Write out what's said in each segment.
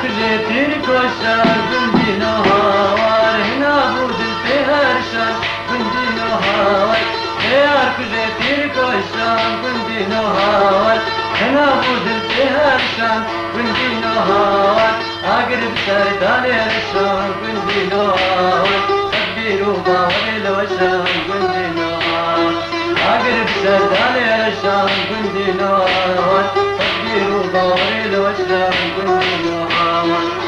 كجيتير كوشان بندينو هاوار هنا بودل في هرشان بندينو هاوار يار كجيتير كوشان بندينو هاوار هنا بودل في هرشان بندينو هاوار اقرب سردان يرشان بندينو هاوار تبيرو باوري لوشان بندينو هاوار اقرب سردان يرشان بندينو هاوار تبيرو باوري لوشان بندينو هاوار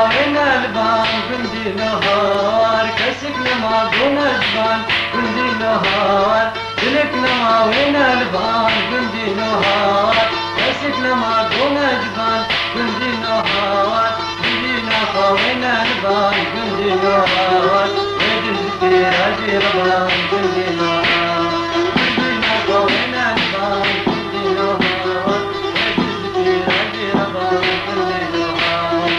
وين البان بندي نهار كسكنا ما دون جبان بندي نهار سلكنا ما وين البان بندي نهار كسكنا ما دون جبان بندي نهار بندي نهار وين البان بندي نهار ويدل في راجي ربان بندي نهار بندي نهار وين البان بندي نهار ويدل في راجي ربان بندي نهار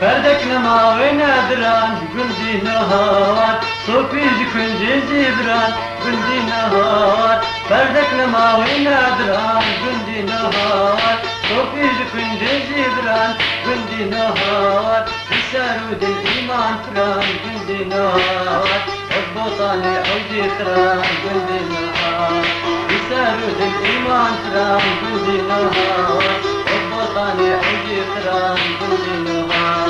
فردكنا ما وين دران بندي نهار صوفيج كنجي زبران بندي نهار فردكنا ما وين دران بندي نهار صوفيج كنجي زبران بندي نهار بسارود الإيمان فران بندي نهار البطاني عودي خران بندي نهار بسارود الإيمان فران بندي نهار البطاني عودي خران بندي نهار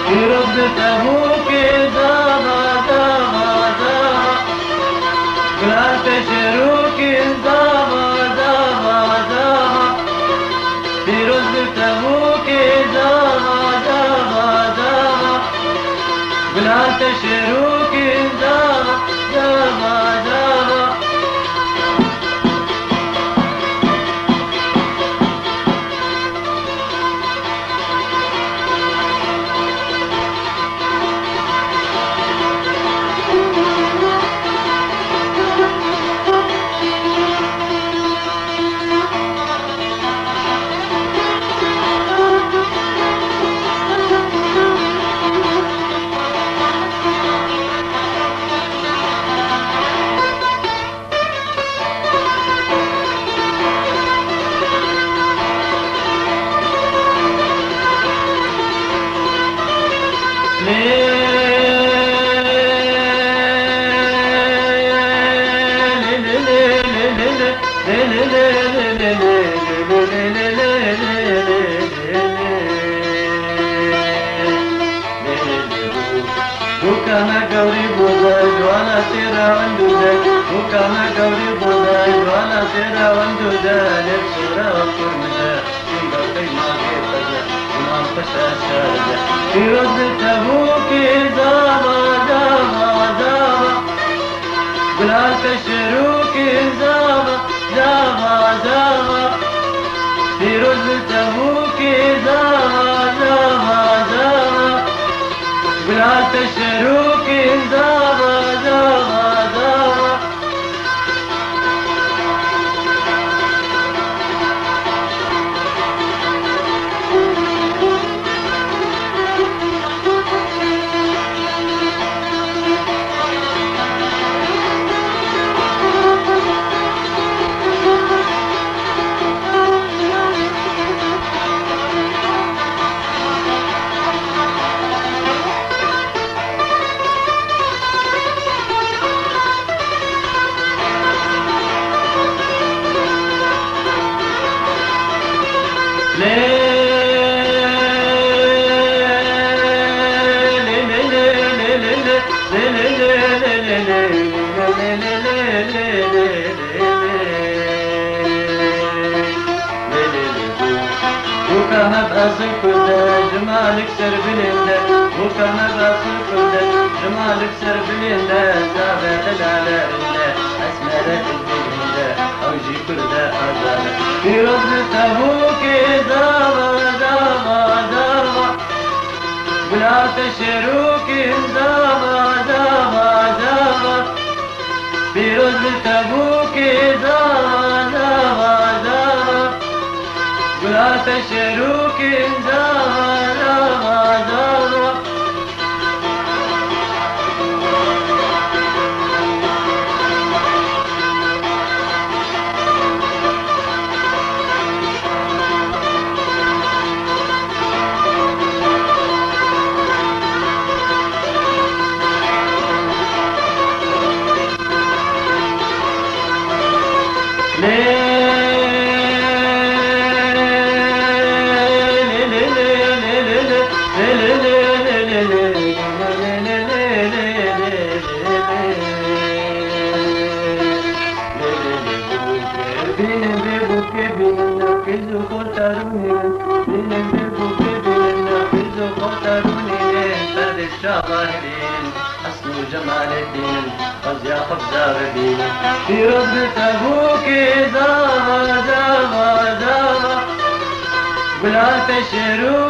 في رب تبوك زابا زابا زابا بلال تشروك زابا زابا زابا في رب تبوك زابا زابا زابا بلال تشروك زابا زابا زابا وكان قولي بوزاج ولا ترى عنده ذاك وكان قولي بوزاج ولا ترى عنده ذاك سورة وكرمجة من قلبي ما قيفزة وما فشاشة في رد تبوك زابا زابا زابا بلال تشروك زابا بالتبوك زاغا زاغا زاغا بلاد الشروق زاغا زاغا زاغا وكان بأصل كل جمالك سر بلنده وكان بأصل كل جمالك سر بلنده سابع العلا أسمر البلنده أوجي كل أزال في رب تبوك زاغا زاغا زاغا بلا تشروك زاغا زاغا زاغا في رب تبوك زاغا زاغا زاغا بلا تشروك زاغا زاغا زاغا حسن جمال الدين قد خبز الدين في رب تبوك زاغا زاغا زاغا بلا تشرو